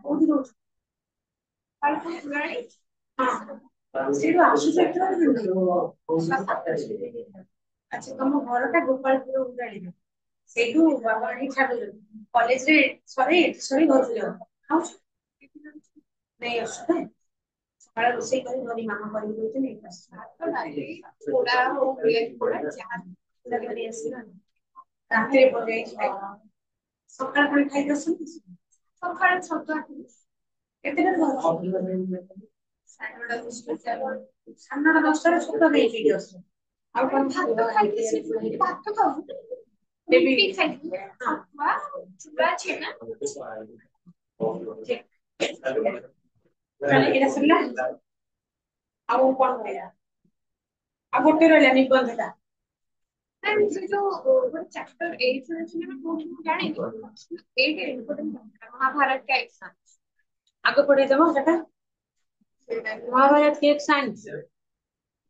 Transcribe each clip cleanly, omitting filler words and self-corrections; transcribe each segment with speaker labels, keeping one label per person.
Speaker 1: କୋଉଠି ରହୁଛୁ? ହଁ ସେଇଠୁ ଆସୁଛ ଆଚ୍ଛା ତମ ଘରଟା ଗୋପାଳପୁର ଉଗାଳିରେ ସେଇଠୁ ବାବା ଆଣିକି ଛାଡୁଛନ୍ତି କଲେଜରେ ସରି ସରି ଘରକୁ ଯାଉ ଖାଉଛୁ ନେଇ ଆସୁ ନା ସକାଳେ ରୋଷେଇ କରି ଧରି ମାମା କରିକି ଦଉଛି ନେଇ ଆସୁ ଧରି ଆସିବା ରାତିରେ ପଳେଇ ଖାଇବା ସକାଳେ ପୁଣି ଖାଇକି ଆସୁନି ସକାଳେ ଛତୁଆ କେତେଟାରେ ଘର ସାଢେ 9ଟା 10ଟାରେ ଛତୁଆ ନେଇକି ଆସୁ ଆଉ କଣ ଭାତ ଖାଇକି ଭାତ ଖାଉଛୁ ରୁଟି ଖାଇଥିଲି ଚୁଡା ଛେନା ତାହେଲେ ଏଇଟା ସରିଲା ଆଉ କଣ ରହିଲା ଆଉ ଗୋଟେ ରହିଲା ନିର୍ବନ୍ଧଟା ସେ ଯୋଉ ଗୋଟେ ଚାପ୍ଟର ଏଇଥିରେ ଅଛି ନା କୋଉଠି ମୁଁ ଜାଣିନି ଏଇଟା ଇମ୍ପୋର୍ଟାଣ୍ଟ ମହାଭାରତ का एग्जाम ଆଗ ପଢେଇଦବ ସେଟା ମହାଭାରତ एक साइंस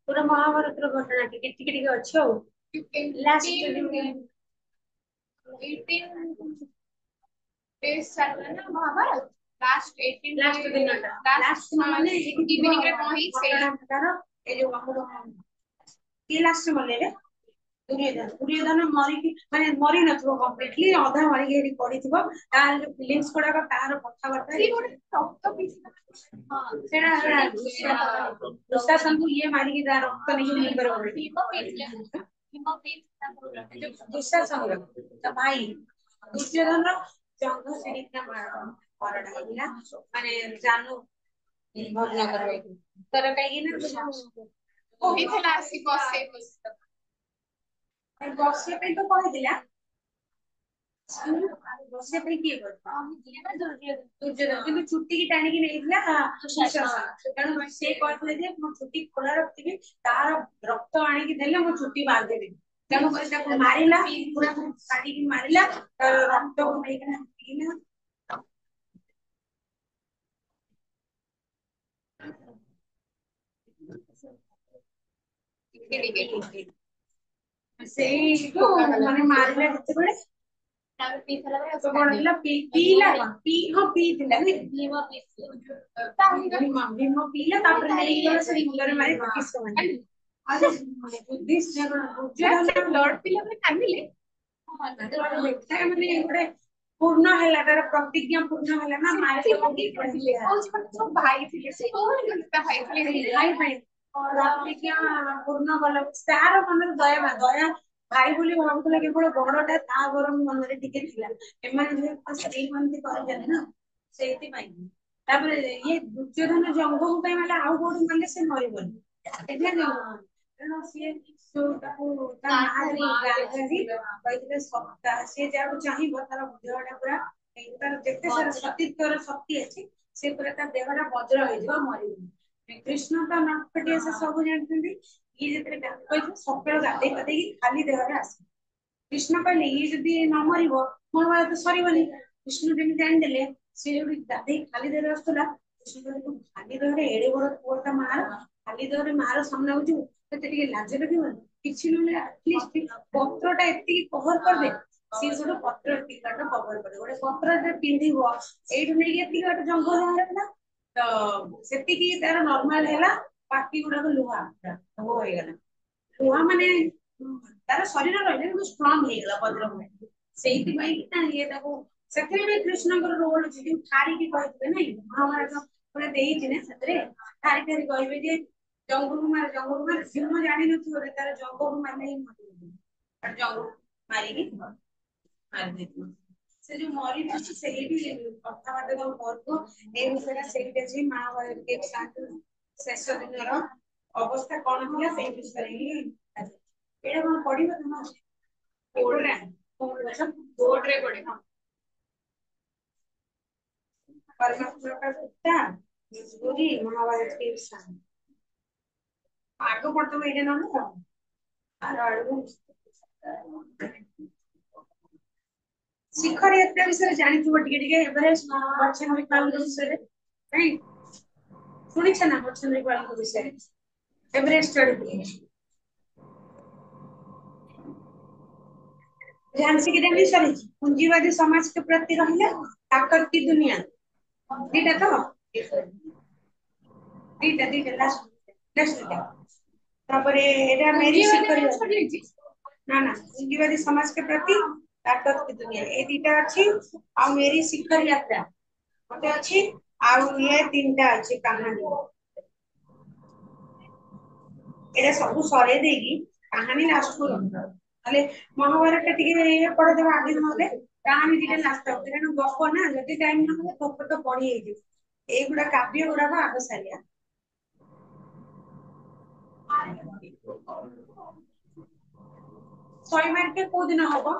Speaker 1: पूरा महाभारत घटना ଟିକେ ଟିକେ ଅଛି ଆଉ ଲାଷ୍ଟ 18 डेज सारा ना महाभारत लास्ट 18 लास्ट दिनटा लास्ट ମାନେ ଇଭିନିଂ ରେ କଣ ହେଇଛି ସେଇଟା ତାର ଏ ଯୋଉ ଆମର କିଏ ଲାଷ୍ଟ ମଲେ ରେ ଦୁର୍ଯ୍ୟୋଧନ ମରିକି ମାନେ ମରି ନଥିବ କମ୍ପ୍ଲିଟଲି ଅଧା ମରିକି ଏଠି ପଡିଥିବ ତାର ଯୋଉ ଫିଲିଙ୍ଗସ୍ ଗୁଡାକ ତାର କଥାବାର୍ତ୍ତା ସେଇଟା ଦୁଶାସନକୁ ଇଏ ମାରିକି ତା ରକ୍ତ ନେଇକି ମୁଣ୍ଡରେ ଦୁଶାସନ ତା ଭାଇ ଦୁର୍ଯ୍ୟୋଧନର ଜଙ୍ଘ ସେଠିକିନା ମରଣା ହେଇଥିଲା ମାନେ ଜାନୁ ଭଲ କରିବାକୁ ତାର କାହିଁକି ନା କହିଥିଲା ଆସି ବସେଇ ବସିବା ପାଇଁ ତ କହିଥିଲା ବସିବା ପାଇଁ କିଏ ଦୁର୍ଯ୍ୟୋଧନ କିନ୍ତୁ ଚୁଟିକି ଟାଣିକି ନେଇଥିଲା ତେଣୁ ସେ କହିଥିଲେ ଯେ ମୋ ଚୁଟି ଖୋଲା ରଖିବି ତାର ରକ୍ତ ଆଣିକି ଦେଲେ ମୋ ଚୁଟି ବାନ୍ଧିଦେବି ତେଣୁ କରି ତାକୁ ମାରିଲା ପୁରା କାଟିକି ମାରିଲା ତାର ରକ୍ତକୁ ନେଇକିନା ପିଇଲା ସେଇଠୁ ମାନେ ମାରିଲା ଯେତେବେଳେ ପିଇଥିଲା ତାପରେ ନେଇକି ସେ ମୁଣ୍ଡରେ ମାରି ମାନେ ଗୋଟେ ପୂର୍ଣ୍ଣ ହେଲା ତାର ପ୍ରତିଜ୍ଞା ପୂର୍ଣ୍ଣ ହେଲା ନା ଭାଇ ଥିଲେ ଭାଇ ପାଇଁ ପ୍ରତିଜ୍ଞା ପୂର୍ଣ୍ଣ କଲା ତାର ମନରେ ଦୟା ଭାଇ ବୋଲି ଭାବୁଥିଲା କେବଳ ବଡଟା ତା ବରଂ ମନରେ ଟିକେ ଥିଲା ଏମାନେ ଯେହେତୁ ସ୍ତ୍ରୀ ମନ୍ତ୍ରୀ କରିଛନ୍ତି ନା ସେଇଥିପାଇଁ ତାପରେ ଇଏ ଦୁର୍ଯ୍ୟୋଧନ ଜଙ୍ଗଲ ପାଇଁ ମାନେ ଆଉ କୋଉଠି ମାନେ ସେ ମରିବନି କାରଣ ସିଏ ତାକୁ ତା କହିଥିଲେ ସିଏ ଯାହାକୁ ଚାହିଁବ ତାର ଦେହଟା ପୁରା ତାର ଯେତେ ସାରା ସତୀତ୍ୱର ଶକ୍ତି ଅଛି ସେ ପୁରା ତା ଦେହଟା ବଜ୍ର ହେଇଯିବ ମରିବନି କୃଷ୍ଣ ତ ନଟପଟିଆ ସେ ସବୁ ଜାଣିଛନ୍ତି ଇଏ ଯେତେବେଳେ ଗାଧୋଇଥିବ ସକାଳୁ ଗାଧେଇ ପାଧେଇକି ଖାଲି ଦେହରେ ଆସିବ କୃଷ୍ଣ କହିଲେ ଇଏ ଯଦି ନ ମରିବ ମହାଭାରତ ସରିବନି କୃଷ୍ଣ ଯେମିତି ଜାଣିଦେଲେ ସିଏ ଯୋଉଠି ଗାଧେଇ ଖାଲି ଦେହରେ ଆସୁଥିଲା କୃଷ୍ଣ କହିଲେ ଖାଲି ଦେହରେ ଏଡେ ବଡ ପୁଅଟା ମାର ଖାଲି ଦେହରେ ମାର ସାମ୍ନାକୁ ଯିବୁ ତତେ ଟିକେ ଲାଜ ଲାଗିବନି କିଛି ନହେଲେ ଆଟଲିଷ୍ଟ ପତ୍ରଟା ଏତିକି କଭର କରିଦେ ସିଏ ଗୋଟେ ପତ୍ର ଏତିକି ବାଟ କଭର କରିଦେ ଗୋଟେ ପତ୍ରରେ ପିନ୍ଧିବ ଏଇଠୁ ନେଇକି ଏତିକି ବାଟ ଜଙ୍ଗଲ ହେଲା ତ ସେତିକି ତାର ନର୍ମାଲ ହେଲା ବାକି ଗୁଡାକ ଲୁହା ହେଇଗଲା ଲୁହା ମାନେ ତାର ଶରୀର ରହିଲା କିନ୍ତୁ ଷ୍ଟ୍ରଙ୍ଗ ହେଇଗଲା ବଜ୍ର ଭଳି ସେଇଥିପାଇଁ କି ନା ଇଏ ତାକୁ ସେଥିରେ ବି କୃଷ୍ଣଙ୍କର ରୋଲ ଅଛି ଯୋଉ ଠାରିକି କହିଥିବେ ନାଇଁ ମହାଭାରତ ପୁରା ଦେଇଛି ନା ସେଥିରେ ଠାରି ଠାରି କହିବେ ଯେ ଜଙ୍ଗଲକୁ ମାର ଭୀମ ଜାଣିନଥିବ ତାର ଜଙ୍ଗଲକୁ ମାରିଲେ ହିଁ ମରିବ ଜଙ୍ଗଲ ମାରିକି ମାରିଦେଇଥିବ ସେ ଯୋଉ ମରିଯାଇଛି ସେଇଠି କଥାବାର୍ତ୍ତା ଯୋଉ କରୁଥିବ ଏଇ ବିଷୟରେ ସେଇଠି ଅଛି ମହାଭାରତ ଶେଷ ଦିନର ଅବସ୍ଥା କଣ ଥିଲା ସେଇ ବିଷୟରେ ହିଁ ଏଇଟା କଣ ପଢିବ ତମ ବୋର୍ଡରେ ପଢେ ମହାଭାରତ ଆଗ ପଢିଦବ ଏଇଟା ନହେଲେ ଆର ଆଡକୁ ଶିଖର ଯାତ୍ରା ବିଷୟରେ ଜାଣିଥିବ ଟିକେ ଟିକେ ଏଭରେଷ୍ଟ ବଚ୍ଚନ ବିଷୟରେ ନାଇଁ ଶୁଣିଛ ନା ବଚ୍ଚନ ବିଷୟରେ एवरेस्ट चढ़ती झांसी की देवी सॉरी पूंजीवादी समाज के प्रति रहिला ताकत की दुनिया दीटा तो दीटा दीटा लास्ट लास्ट दीटा तापर एटा मेरी शिखर ना ना पूंजीवादी समाज के प्रति ताकत की दुनिया ए दीटा अच्छी आ मेरी शिखर यात्रा मते अच्छी आ ये तीनटा अच्छी कहानी एटा सब सरे देगी कहानी लास्ट को ताले महाभारत टा टिके ये पढ़ देबा आगे नले कहानी दीटा लास्ट तक कारण गप ना जति टाइम न गप तो पढ़ी हे एगुड़ा काव्य गुड़ा आग सारिया 100 मार्क के को दिन हबो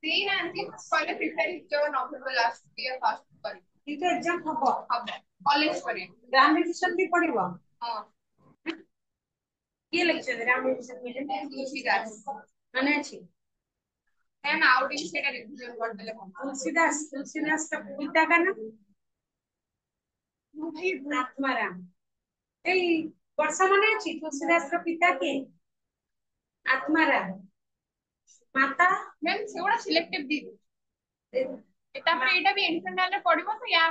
Speaker 2: तीन आंटी पहले प्रिपेयर जो नवंबर लास्ट ईयर फर्स्ट कर
Speaker 1: ये तो एग्जाम हबो
Speaker 2: अब कॉलेज करे
Speaker 1: ग्राम रिविजन भी पढ़िबो
Speaker 2: हां
Speaker 1: ये लेक्चर ग्राम रिविजन मिले
Speaker 2: तुलसीदास
Speaker 1: माने अछि
Speaker 2: एंड आउटिंग सेटा रिवीजन कर देले
Speaker 1: तुलसीदास का पिता का नाम
Speaker 2: भाई
Speaker 1: आत्माराम ए वर्षा माने अछि तुलसीदास का पिता के आत्माराम माता
Speaker 2: मैम सेगुड़ा सिलेक्टिव दी तापर एटा भी इंटरनल रे पड़िबो तो या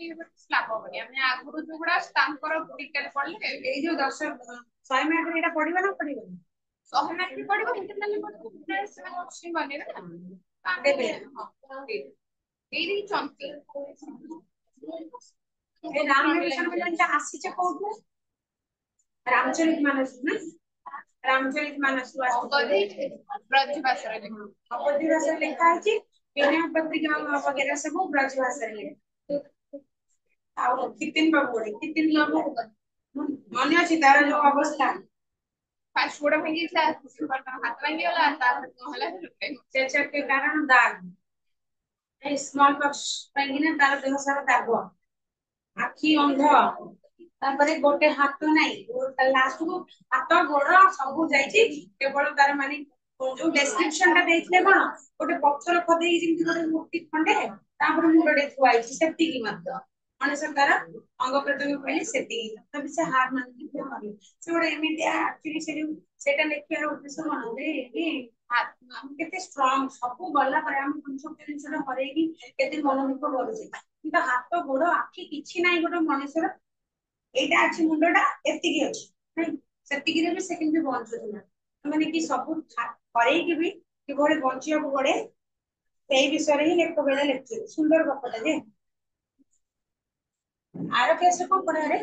Speaker 2: स्लैब होबनी हमने आगुरु जोगुड़ा तांकर डिटेल पढ़ले
Speaker 1: ए जो 100 मार्क रे एटा पढ़िबो ना पढ़िबो
Speaker 2: 100 मार्क रे पड़िबो इंटरनल रे पड़िबो प्रिपेयर से क्वेश्चन बनेबे ना
Speaker 1: देबे
Speaker 2: हां एरी चंकी
Speaker 1: ए राम रिविजन मिले ता आसीचे कोठु रामचरित मानस ना रामचरित मानस
Speaker 2: अवधि ब्रज भाषा रे
Speaker 1: अवधि भाषा लिखा है विनय पत्रिका वगैरह सब ब्रज भाषा रे ଆଉ कितिन बाबू कितिन बाबू ମନେ ଅଛି ତାର ଯୋଉ ଅବସ୍ଥା
Speaker 2: फास्ट गोड़ा भांगी था हाथ भांगी वाला तार होला
Speaker 1: ସେ के कारण दाग ए स्मॉल पॉक्स ପାଇଁ ନା ତାର ଦେହ ସାରା ଦାଗ ଆଖି ଅନ୍ଧ ତାପରେ ଗୋଟେ ହାତ ନାହିଁ ଲାଷ୍ଟ କୁ ହାତ ଗୋଡ ସବୁ ଯାଇଛି କେବଳ ତାର ମାନେ ଯୋଉ ଡେସ୍କ୍ରିପସନ ଟା ଦେଇଥିଲେ କଣ ଗୋଟେ ପଥର ଖଦେଇ ଯେମିତି ଗୋଟେ ମୂର୍ତ୍ତି ଖଣ୍ଡେ ତାପରେ ମୁଣ୍ଡଟେ ଥୁଆ ହେଇଛି ସେତିକି ମାତ୍ର ମଣିଷ ତାର ଅଙ୍ଗ ପ୍ରତ୍ୟଙ୍ଗ କହିଲେ ସେତିକି ତଥାପି ସେ ହାର ମାନନ୍ତି ସେ ଗୋଟେ ଏମିତି ଆକ୍ଚୁଆଲି ସେ ଯୋଉ ସେଇଟା ଲେଖିବାର ଉଦ୍ଦେଶ୍ୟ କଣ କି କେତେ ଷ୍ଟ୍ରଙ୍ଗ ସବୁ ଗଲା ପରେ ଆମେ ଛୋଟ ଜିନିଷଟା ହରେଇକି କେତେ ମନ ଦୁଃଖ କରୁଛେ କିନ୍ତୁ ହାତ ଗୋଡ ଆଖି କିଛି ନାହିଁ ଗୋଟେ ମଣିଷର ଏଇଟା ଅଛି ମୁଣ୍ଡଟା ଏତିକି ଅଛି ସେତିକିରେ ବି ସେ କେମିତି ବଞ୍ଚୁଥିଲା ମାନେ କି ସବୁ ହରେଇକି ବି କିଭଳି ବଞ୍ଚିବାକୁ ପଡେ ସେଇ ବିଷୟରେ ହିଁ ଲେଖକ ବେଳେ ଲେଖିଛି ସୁନ୍ଦର ଗପଟା ଯେ ଆର କେସରେ କଣ ପଢା ରେ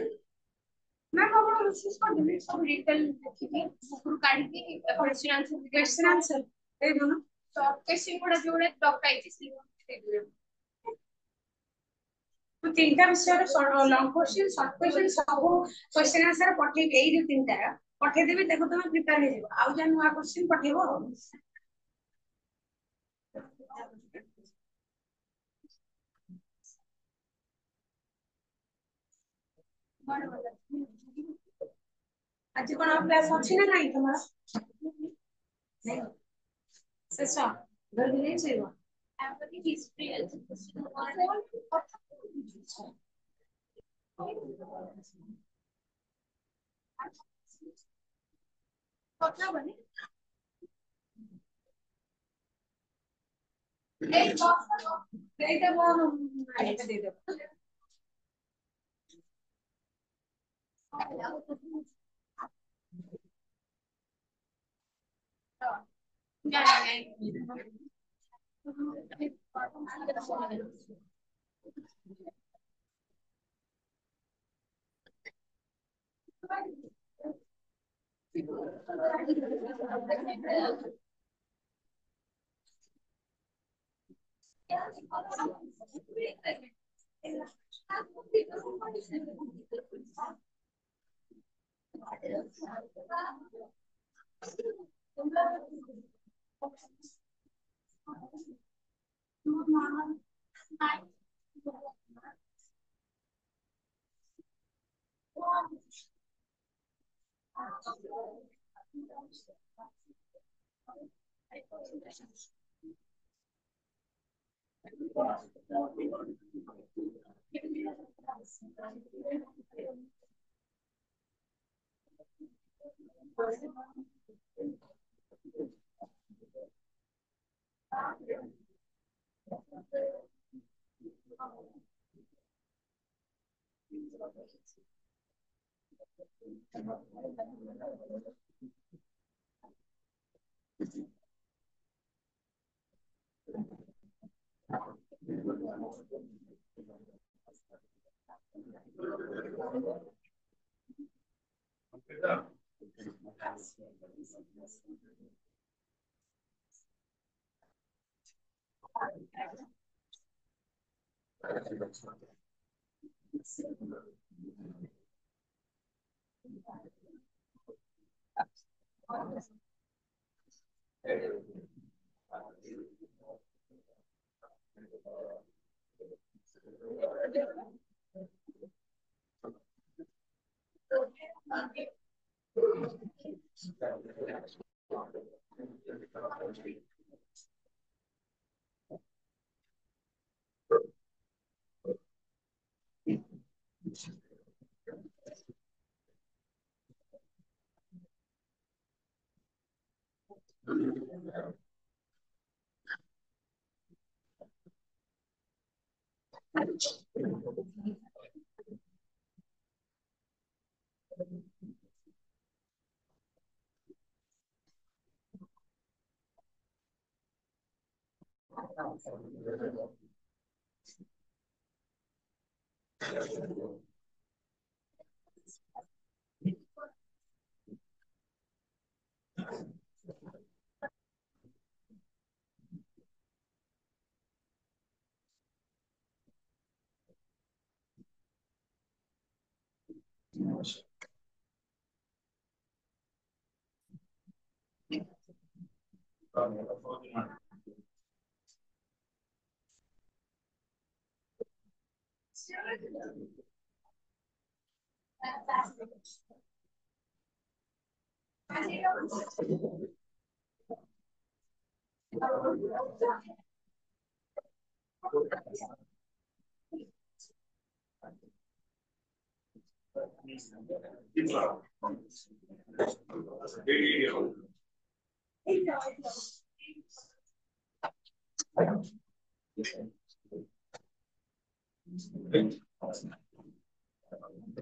Speaker 1: ନା ଆପଣ ବିଶେଷ କରିଦେବି ସବୁ ଡିଟେଲ ଦେଖିକି ଉପରୁ କାଢିକି କ୍ୱେଶ୍ଚନ ଆନ୍ସର ଦେଇଦଉନ ସର୍ଟ କ୍ୱେଶ୍ଚନ ଗୁଡା ଯୋଉଗୁଡା ଡକାଇଛି ସେଇଗୁଡା ମୁଁ ତିନିଟା ବିଷୟରେ ଲଙ୍ଗ କ୍ୱେଶ୍ଚନ ସର୍ଟ କ୍ୱେଶ୍ଚନ ସବୁ କ୍ୱେଶ୍ଚନ ଆନ୍ସର ପଠେଇବି ଏଇ ଯୋଉ ତିନିଟା ପଠେଇଦେବି ଦେଖ ତମେ ପ୍ରିପେୟାର ହେଇଯିବ ଆଉ ଯାହା ନୂଆ କ୍ୱେଶ୍ଚନ ପଠେଇବ ଆଉ ଆଜି କଣ କ୍ଲାସ ଅଛି ନା ନାଇଁ ତମର ଶେଷ ଧରିକି ଯାଇ ଶୋଇବ
Speaker 2: ତାପରେ ହିଷ୍ଟ୍ରି ଅଛି କଥା ହବନି
Speaker 1: ଏଇ ଦେଇଦବ ଆଣିକି ଦେଇଦବ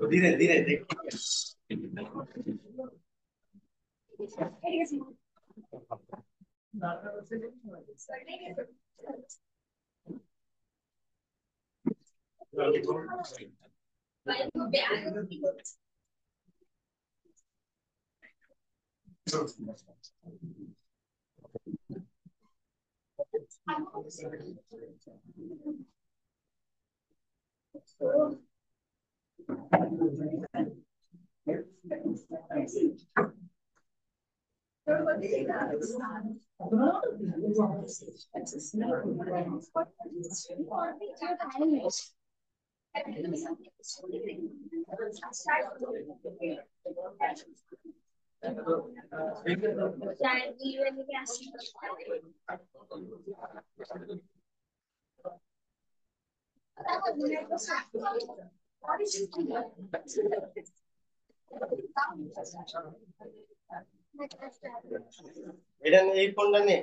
Speaker 3: धीरे धीरे देखिए এটা এই ফোনটা নে